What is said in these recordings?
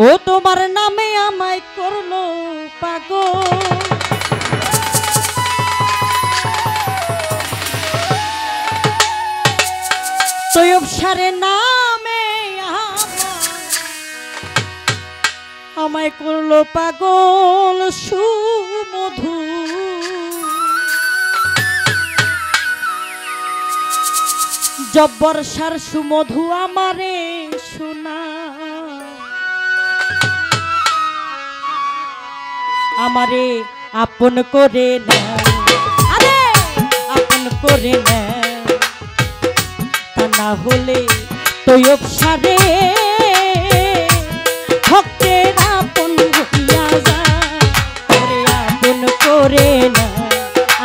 ও তোমার নামে আমায় করলো পাগল তৈয়ব সারে নামে আমায় করলো পাগল সুমধু জব্বর সার সুমধু আমারে শোনা আমারে আপন করে না আরে আপন করে না তা না হলে তৈয়ব সারে ভক্তের আপন হইয়া যায় ওরে আপন করে না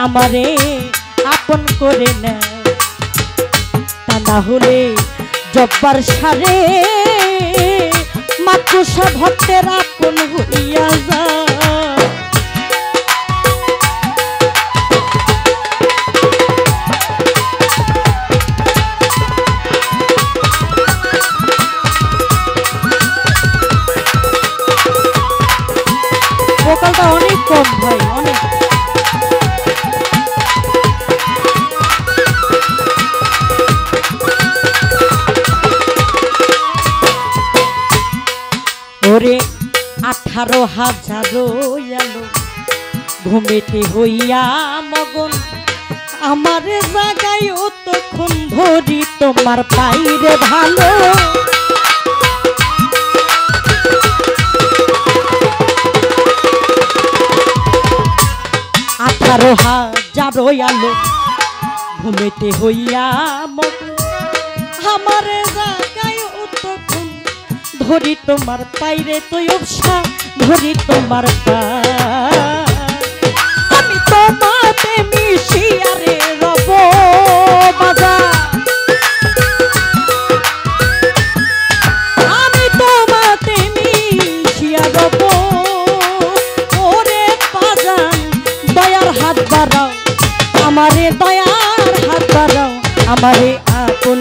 আমারে আপন করে না তা না হলে জব্বার সারে মাত্র সব ভক্তের আপন হইয়া যায় ভোকালটা অনেক কম ভাই অনেক ওরে 18,000 আলো ঘুমেতে হইয়া মগন আমারে জাগায় তখন ধরি তোমার পাইরে ভালো 18,000 আলো ঘুমেতে হইয়া মগন আমারে জাগায় তখন ধরি তোমার পাইরে তৈয়ব শাহ ধরি তোমার পায় আমি তোমাতে মিশিয়ারে রব বাজা আমি তোমাতে মিশিয়া রব ওরে বাজান দয়ার হাত বাড়াও আমারে দয়ার হাত বাড়াও আমারে আপন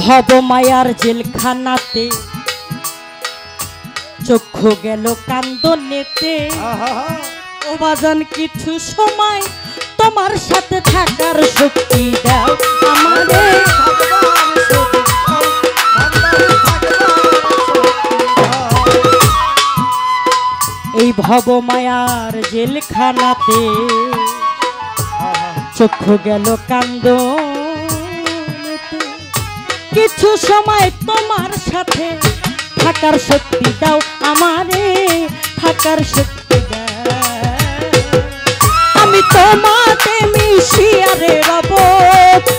ভব মায়ার জেলখানাতে চক্ষু গেল কান্দনেতে ও বাজান কিছু সময় তোমার সাথে থাকার শক্তি দাও আমারে এই ভব মায়ার জেলখানাতে চক্ষু গেল কান্দনেতে কিছু সময় তোমার সাথে থাকার শক্তি দাও আমারে থাকার শক্তি দাও আমি তোমাতে মিশিয়ারে রব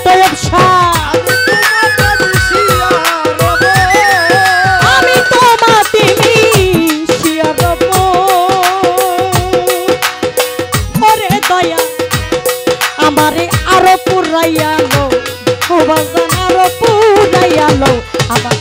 তৈয়ব শাহ আমি তোমাতে মিশিয়া রব ওরে দয়া আমারে আরো পুরাইয়া লো ও বাজান আরো পুরাইয়া লো আমার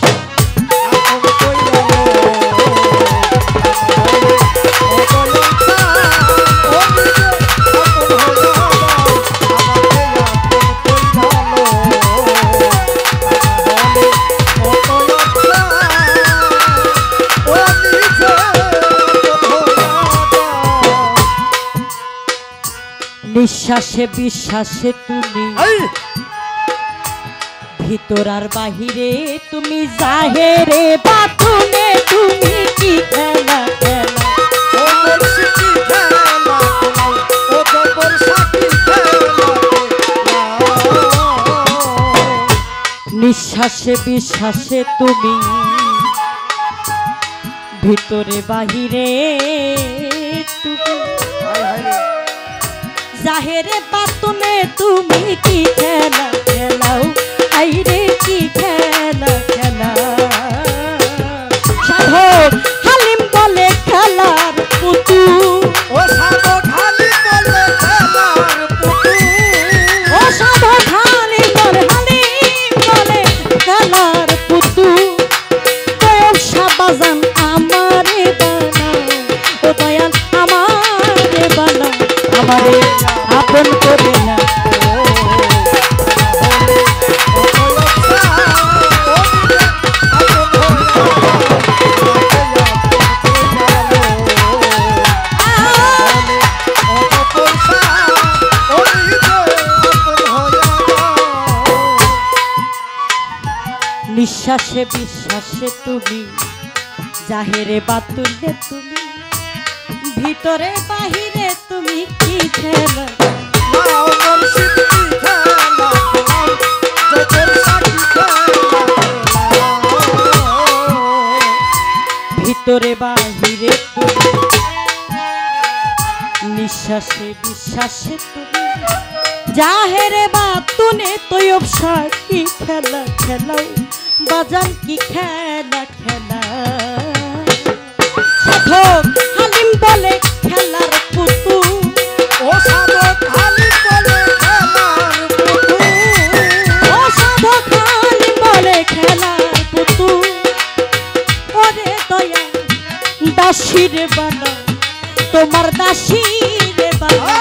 নিঃশ্বাসে বিশ্বাসে তুমি ভিতর আর বাহিরে তুমি জাহেরে বাতুনে তুমি কি খেলা খেলা নিঃশ্বাসে বিশ্বাসে তুমি ভিতরে বাহিরে তুমি জাহেরে বাতুনে তুমি কি খেলা খেলাও আইরে কি খেলা খেলা সাধক হালিম বলে খেলার পুতুল ও সাধক হালিম দয়াল আমারে বানাও আমারে আপন করে না নিঃশ্বাসে বিশ্বাসে তুমি জাহেরে বাতুলে তুমি ভিতরে বাহিরে তুমি কি খেলা ভিতরে বাহিরে তুমি নিঃশ্বাসে বিশ্বাসে তুমি জাহেরে বাতুনে তৈব কি খেলা খেলাও বাজান কি খেলা খেলা সাধক হালিম বলে খেলার পুতুল ও সাধক হালিম বলে খেলার পুতুল ও সাধক হালিম বলে খেলার পুতুল ওরে দয়া দাসীরে বানা তোমার দাসীরে বানা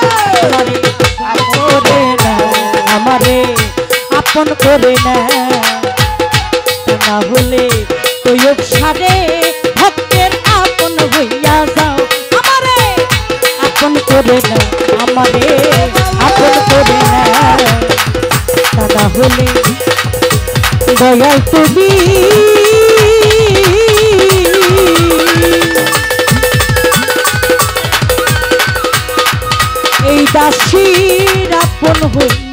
আমারে আপন করে না না হলে তৈব সারে ভক্তের আপন হইয়া যাও আমারে আপন করে না আমারে আপন করে না না হলে দয়াল তুমি এই দাসীর আপন হই